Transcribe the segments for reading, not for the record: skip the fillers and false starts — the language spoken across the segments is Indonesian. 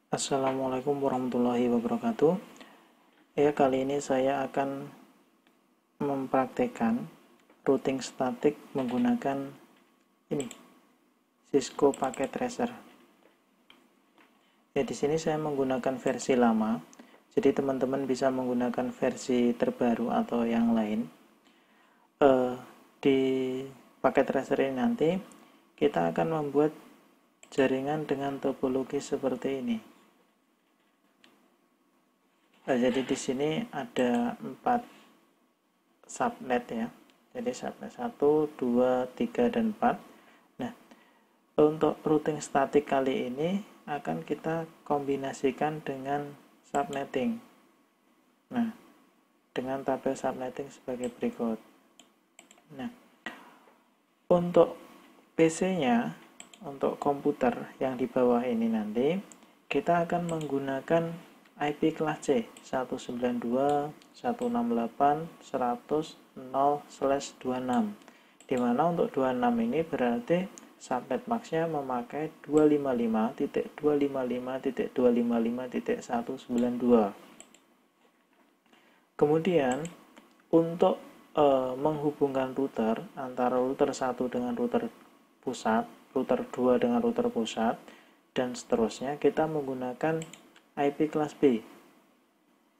Assalamualaikum warahmatullahi wabarakatuh. Ya, kali ini saya akan mempraktekkan routing statik menggunakan ini Cisco Packet Tracer. Ya, di sini saya menggunakan versi lama. Jadi teman-teman bisa menggunakan versi terbaru atau yang lain. Di Packet Tracer ini nanti kita akan membuat jaringan dengan topologi seperti ini. Jadi di sini ada 4 subnet ya. Jadi subnet 1, 2, 3, dan 4. Nah, untuk routing statik kali ini akan kita kombinasikan dengan subnetting. Nah, dengan tabel subnetting sebagai berikut. Nah, untuk PC-nya, untuk komputer yang di bawah ini nanti, kita akan menggunakan IP kelas C 192.168.100.0/26, dimana untuk 26 ini berarti subnet max-nya memakai 255.255.255.192. Kemudian untuk menghubungkan router antara router 1 dengan router pusat, router 2 dengan router pusat, dan seterusnya, kita menggunakan IP kelas B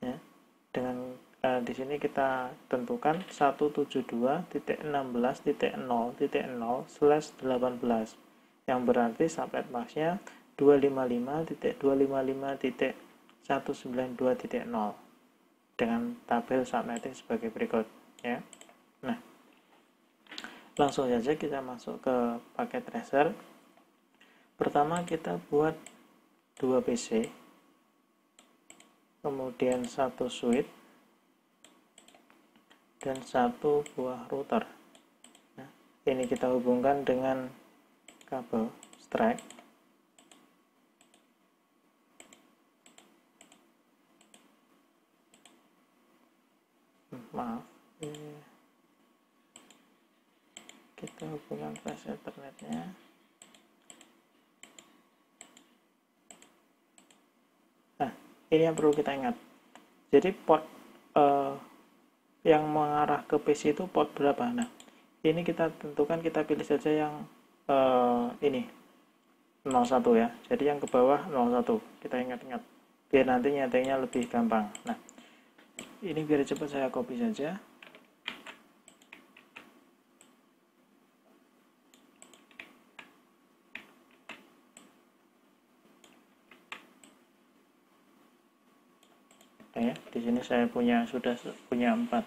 ya, dengan di sini kita tentukan 172.16.0.0/18 yang berarti subnet max-nya 255.255.192.0 dengan tabel subnetting sebagai berikut ya. Nah, langsung saja kita masuk ke Packet Tracer. Pertama kita buat 2 PC, kemudian 1 switch, dan 1 buah router. Nah, ini kita hubungkan dengan kabel strap. Maaf, kita hubungkan flash ethernetnya. Nah, ini yang perlu kita ingat. Jadi port yang mengarah ke PC itu port berapa? Nah, ini kita tentukan, kita pilih saja yang ini 01 ya. Jadi yang ke bawah 01. Kita ingat-ingat biar nanti nyetingnya lebih gampang. Nah, ini biar cepat saya copy saja. Ya, di sini saya sudah punya 4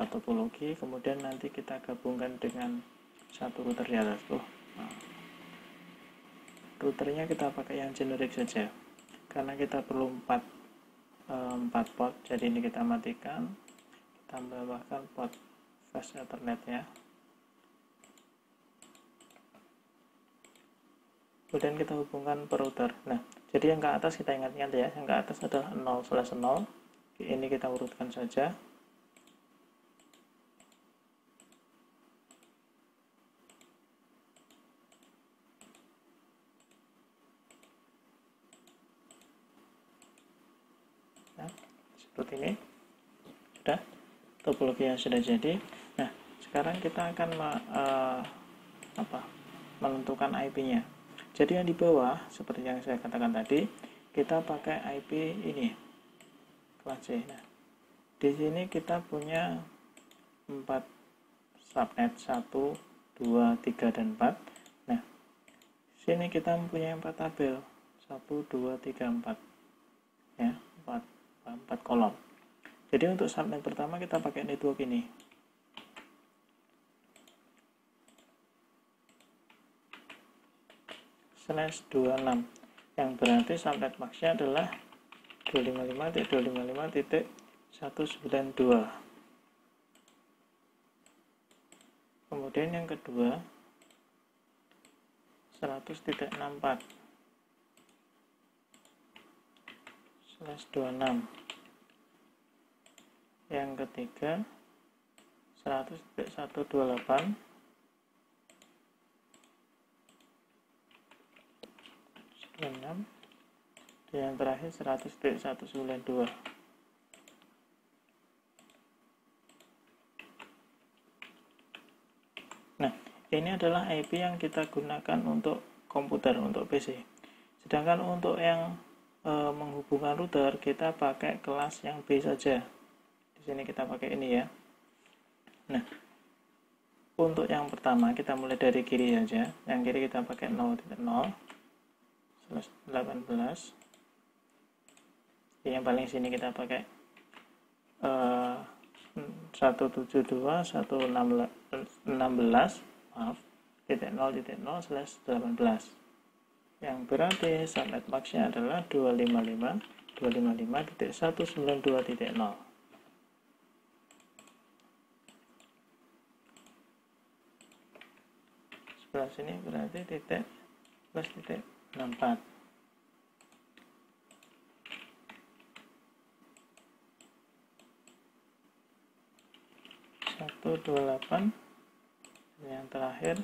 topologi, kemudian nanti kita gabungkan dengan satu router di atas tuh. Nah, routernya kita pakai yang generik saja karena kita perlu 4 port. Jadi ini kita matikan, kita tambahkan port flash ethernet ya. Kemudian kita hubungkan per router. Nah, jadi yang ke atas kita ingat-ingat ya, yang ke atas adalah 0/0. Ini kita urutkan saja. Nah, seperti ini. Sudah, topologinya sudah jadi. Nah, sekarang kita akan menentukan IP-nya. Jadi yang di bawah, seperti yang saya katakan tadi, kita pakai IP ini, kelas C. Nah, di sini kita punya 4 subnet, 1, 2, 3, dan 4. Nah, sini kita mempunyai 4 tabel, 1, 2, 3, 4 ya, 4 kolom. Jadi untuk subnet pertama kita pakai network ini. /26, yang berarti subnet max-nya adalah 255.255.192. Kemudian yang kedua 100.64/26. Yang ketiga 100.128/26. yang terakhir 100.192. Nah, ini adalah IP yang kita gunakan untuk komputer, untuk PC. Sedangkan untuk yang menghubungkan router, kita pakai kelas yang B saja. Di sini kita pakai ini ya. Nah, untuk yang pertama kita mulai dari kiri saja. Yang kiri kita pakai 0.0/18. Yang paling sini kita pakai 172.116, maaf, .0.0/18, yang berarti subnet max-nya adalah 255.192.0. Sebelah sini berarti titik plus titik 64. Yang terakhir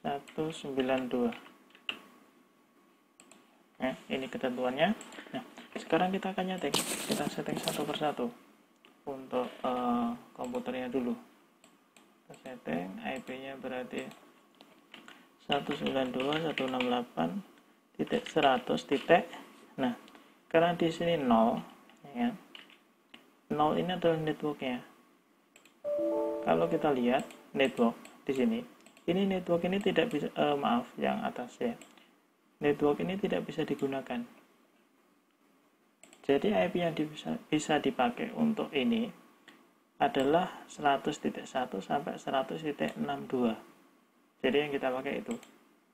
192. Nah, ini ketentuannya. Nah, sekarang kita akan nyeting. Kita setting satu persatu untuk komputernya dulu. Kita setting IP-nya berarti 192.168.100. Nah, karena di sini 0, ya, 0 ini adalah networknya. Kalau kita lihat network di sini, ini network ini tidak bisa, maaf, yang atas ya. Network ini tidak bisa digunakan. Jadi IP yang bisa dipakai untuk ini adalah 100.1 sampai 100.62. Jadi yang kita pakai itu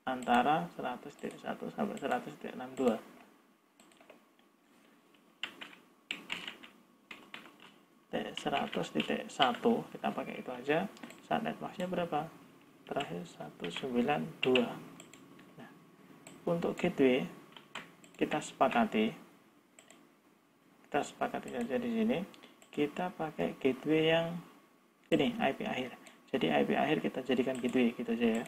antara 100.1 sampai 100.62. .100.1 kita pakai itu aja. Subnet max-nya berapa? Terakhir 192. Nah, untuk gateway kita sepakati saja di sini. Kita pakai gateway yang ini, IP akhir. Jadi IP akhir kita jadikan gateway gitu aja ya.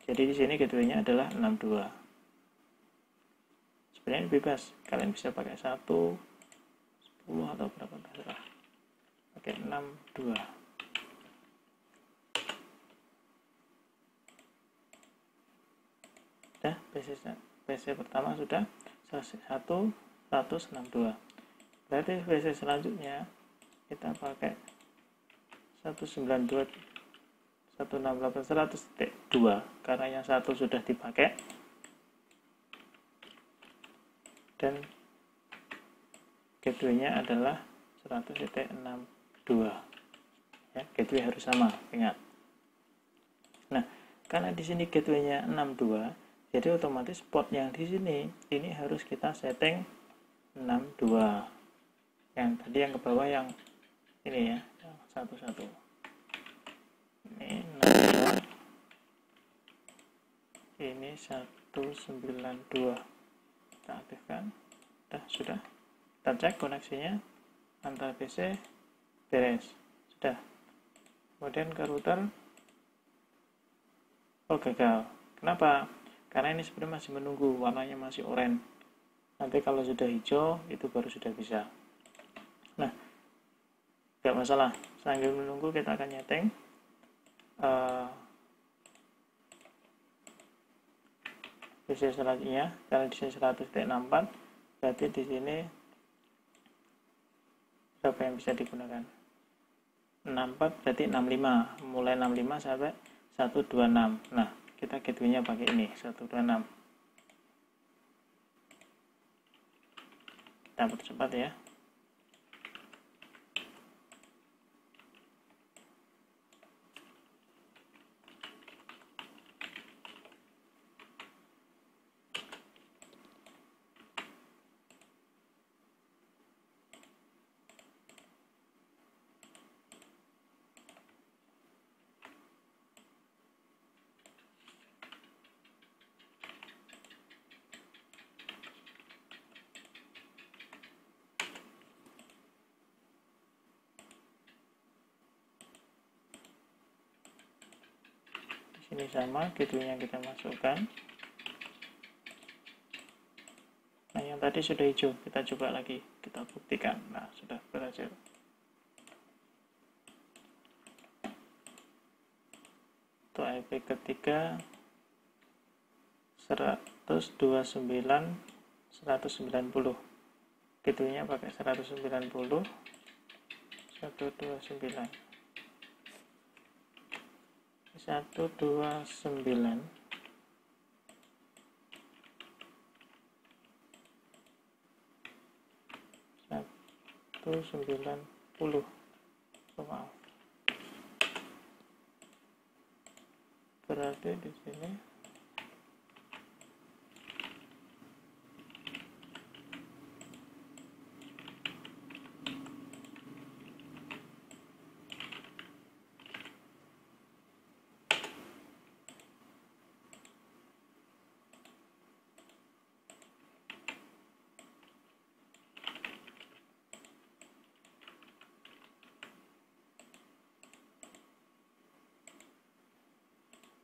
Jadi di sini gateway-nya adalah 62. Sebenarnya bebas, kalian bisa pakai 1, 10 atau berapa terserah. Pakai 62. Sudah, PC pertama sudah 162. Berarti PC selanjutnya kita pakai 192.168.100.2 karena yang satu sudah dipakai, dan gateway-nya adalah 100.62. Ya, gateway harus sama, ingat. Nah, karena di sini gateway-nya 62, jadi otomatis port yang di sini ini harus kita setting 62. Yang tadi yang ke bawah yang ini ya, yang satu-satu. Ini 62. Ini 192. Kita aktifkan. Sudah. Kita cek koneksinya antar PC beres. Sudah. Kemudian ke router. Oh, gagal. Kenapa? Karena ini sebenarnya masih menunggu, warnanya masih oranye. Nanti kalau sudah hijau itu baru sudah bisa. Nah, nggak masalah. Sambil menunggu kita akan nyeting PC selanjutnya. Karena di sini 100.64, berarti di sini berapa yang bisa digunakan? 64 berarti 65, mulai 65 sampai 126. Nah, kita gateway-nya pakai ini 126. Kita percepat ya. Ini sama gateway yang kita masukkan. Nah, yang tadi sudah hijau, kita coba lagi, kita buktikan. Nah, sudah berhasil. Untuk IP ketiga 129 190. Gitunya pakai 190 129 129 190. Maaf. Berarti di sini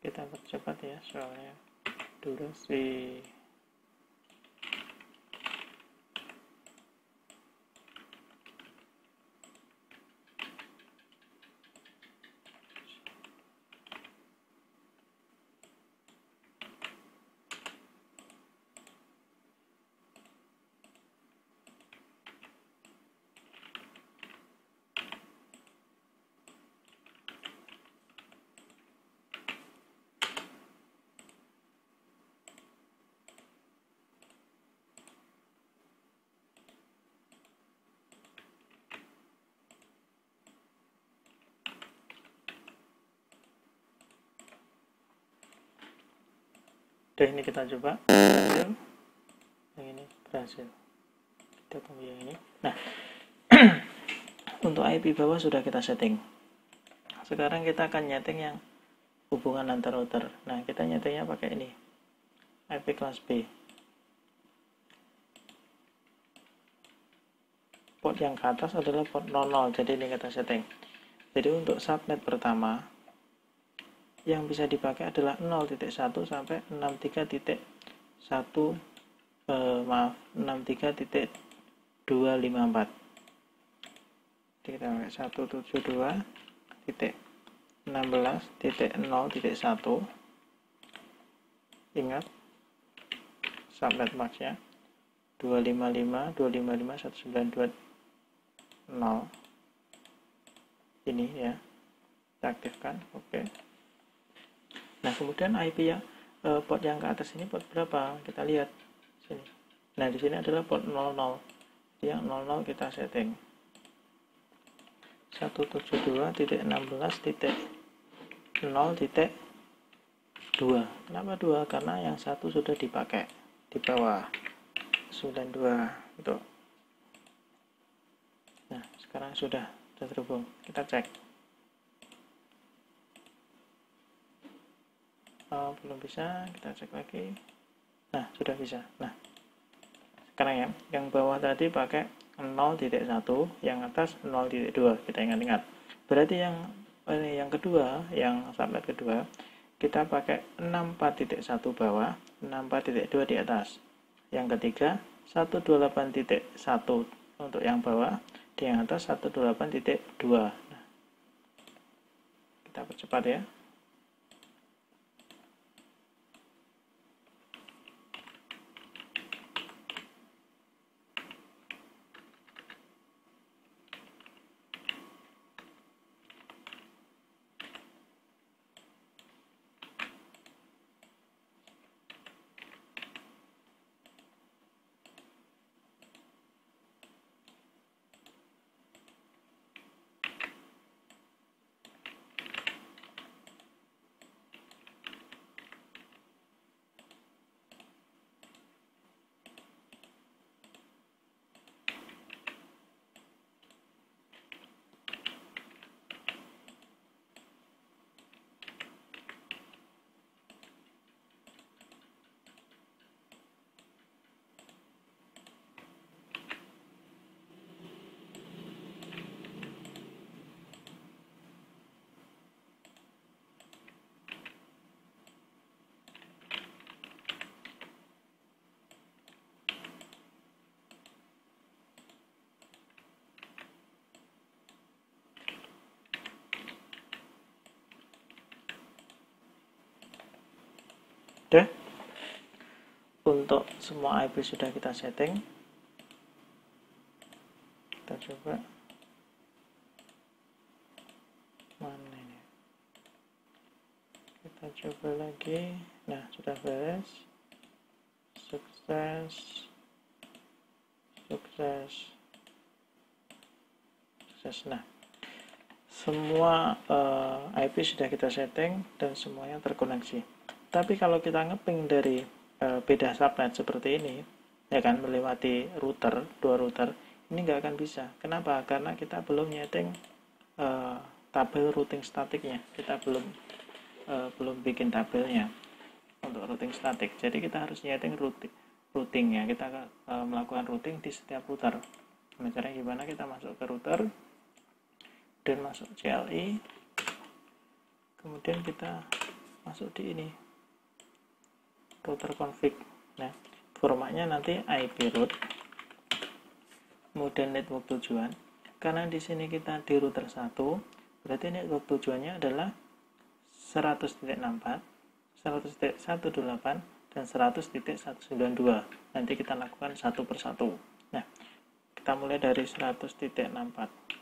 kita percepat ya, soalnya durasi. Oke, ini kita coba. Berhasil. Yang ini berhasil. Kita tunggu yang ini. Nah, untuk IP bawah sudah kita setting. Sekarang kita akan nyeting yang hubungan antar router. Nah, kita nyetingnya pakai ini, IP kelas B. Port yang ke atas adalah port 00, jadi ini kita setting. Jadi untuk subnet pertama yang bisa dipakai adalah 0.1 sampai 63.1 63.254. Jadi kita pakai 172.16.0.1. Ingat subnet max-nya 255.255.192.0. Ini ya, kita aktifkan. Oke. Nah, kemudian IP yang port yang ke atas ini port berapa? Kita lihat sini. Nah, di sini adalah port 00. Yang 00 kita setting 172.16.0.2. Kenapa 2? Karena yang satu sudah dipakai di bawah 92 itu. Nah, sekarang sudah terhubung. Kita cek. Belum bisa, kita cek lagi. Nah, sudah bisa. Nah, sekarang ya, yang bawah tadi pakai 0.1, yang atas 0.2. Kita ingat-ingat. Berarti yang kedua, yang subnet kedua, kita pakai 64.1 bawah, 64.2 di atas. Yang ketiga 128.1 untuk yang bawah, di yang atas 128.2. Nah, kita percepat ya. Oke, untuk semua IP sudah kita setting. Kita coba mana ini, kita coba lagi. Nah, sudah beres. Sukses. Nah, semua IP sudah kita setting dan semuanya terkoneksi. Tapi kalau kita ngeping dari beda subnet seperti ini, ya kan, melewati router, dua router, ini nggak akan bisa. Kenapa? Karena kita belum nyeting tabel routing statiknya. Kita belum bikin tabelnya untuk routing statik. Jadi kita harus nyeting routingnya. Kita melakukan routing di setiap router. Nah, caranya gimana? Kita masuk ke router dan masuk CLI, kemudian kita masuk di ini, router config. Nah, formatnya nanti IP root, kemudian network tujuan. Karena di sini kita di router 1, berarti network tujuannya adalah 100.64, 100.128, dan 100.192. Nanti kita lakukan satu persatu. Nah, kita mulai dari 100.64.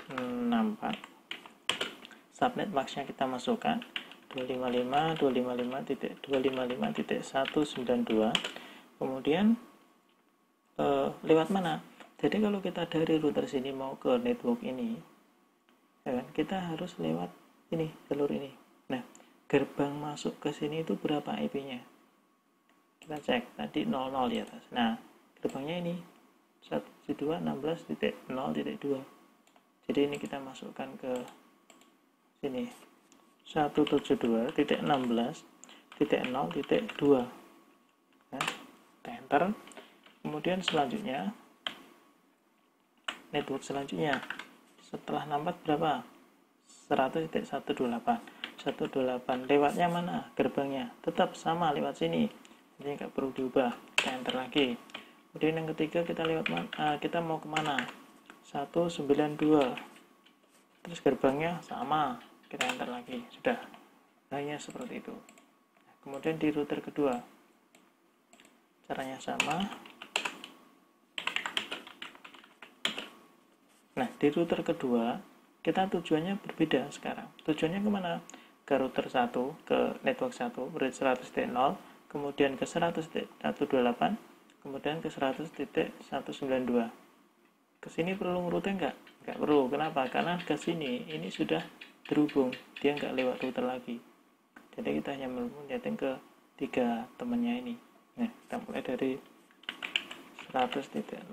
64 subnet max-nya kita masukkan 255.255.255.192. kemudian lewat mana? Jadi kalau kita dari router sini mau ke network ini, ya kan, kita harus lewat ini, jalur ini. Nah, gerbang masuk ke sini itu berapa IP-nya? Kita cek tadi 00 di atas. Nah, gerbangnya ini 172.16.0.2. Jadi ini kita masukkan ke sini 172.16.0.2. Nah, enter. Kemudian selanjutnya network selanjutnya setelah 64 berapa? 100.128. Lewatnya mana? Gerbangnya tetap sama, lewat sini. Jadi nggak perlu diubah. Kita enter lagi. Kemudian yang ketiga kita lewat mana? Kita mau kemana? 192. Terus gerbangnya sama, kita enter lagi. Sudah, hanya seperti itu. Kemudian di router kedua caranya sama. Nah, di router kedua kita tujuannya berbeda sekarang. Tujuannya kemana? Ke router 1, ke network 1 berarti 100.0, kemudian ke 100.128, kemudian ke 100.192. Ke sini perlu routing nggak? Nggak perlu. Kenapa? Karena ke sini ini sudah terhubung, dia nggak lewat router lagi. Jadi kita hanya menyeting ke tiga temannya ini. Nah, kita mulai dari 100.0.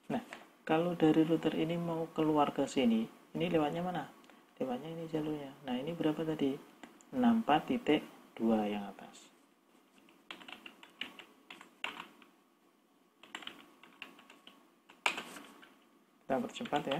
Nah, kalau dari router ini mau keluar ke sini, ini lewatnya mana? Lewatnya ini jalurnya. Nah, ini berapa tadi? 64.2 yang atas. Kita percepat ya.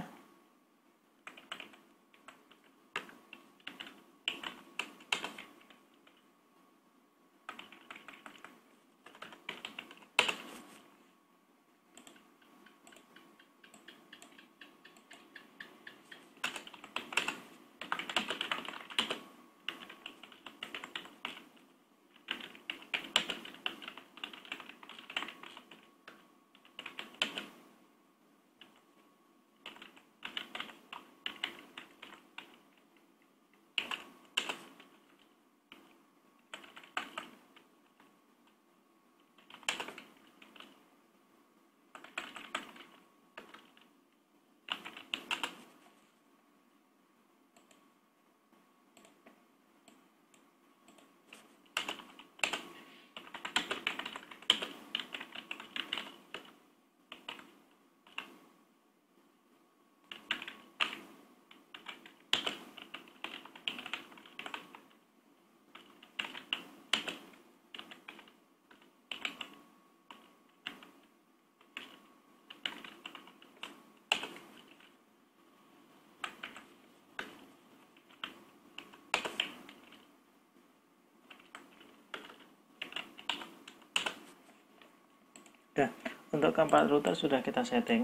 Nah, Untuk keempat router sudah kita setting,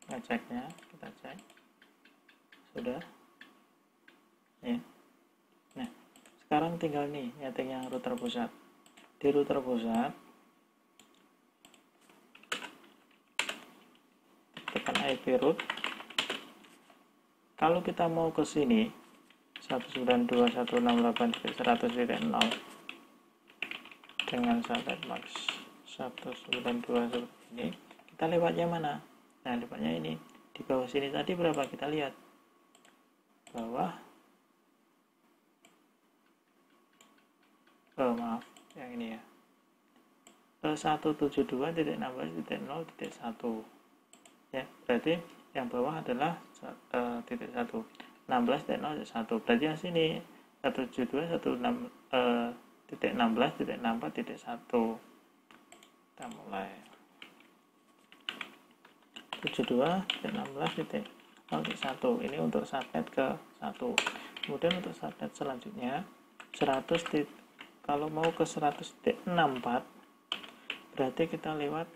ngeceknya kita cek sudah ya. Nah sekarang tinggal nih setting yang router pusat. Di router pusat tekan IP root. Kalau kita mau ke sini 192.168.100.0 dengan subnet max 192 seperti ini, kita lewatnya mana? Nah lewatnya ini di bawah sini tadi berapa, kita lihat bawah, maaf yang ini ya, 172.16.0.1 ya, berarti yang bawah adalah titik 1 16.0.1, berarti yang sini 172.16.64.1. Kita mulai 72.16.0.1, ini untuk subnet ke 1. Kemudian untuk subnet selanjutnya 100, kalau mau ke 100.64 berarti kita lewat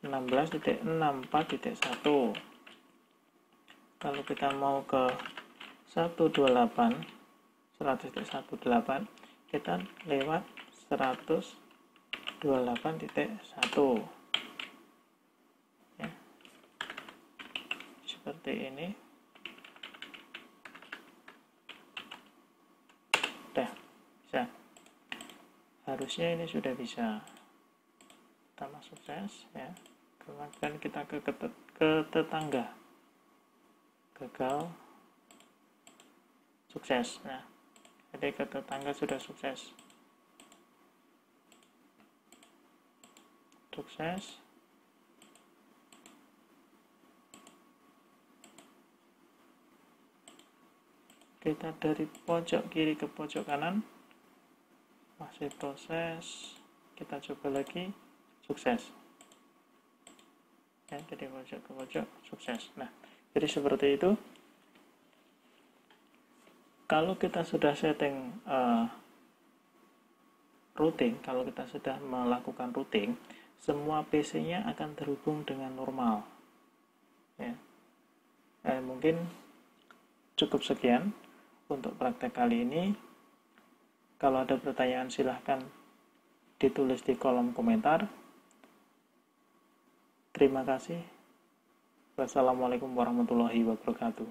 16.64.1. kalau kita mau ke 128 100.18 kita lewat 128.1 ya. Seperti ini. Udah bisa, harusnya ini sudah bisa. Pertama sukses ya, kemudian kita ke tetangga, gagal, sukses. Nah jadi ke tetangga sudah sukses, kita dari pojok kiri ke pojok kanan masih proses, kita coba lagi, sukses ya, jadi pojok ke pojok sukses. Nah jadi seperti itu. Kalau kita sudah setting routing, kalau kita sudah melakukan routing, semua PC-nya akan terhubung dengan normal ya. Mungkin cukup sekian untuk praktek kali ini. Kalau ada pertanyaan silahkan ditulis di kolom komentar. Terima kasih. Wassalamualaikum warahmatullahi wabarakatuh.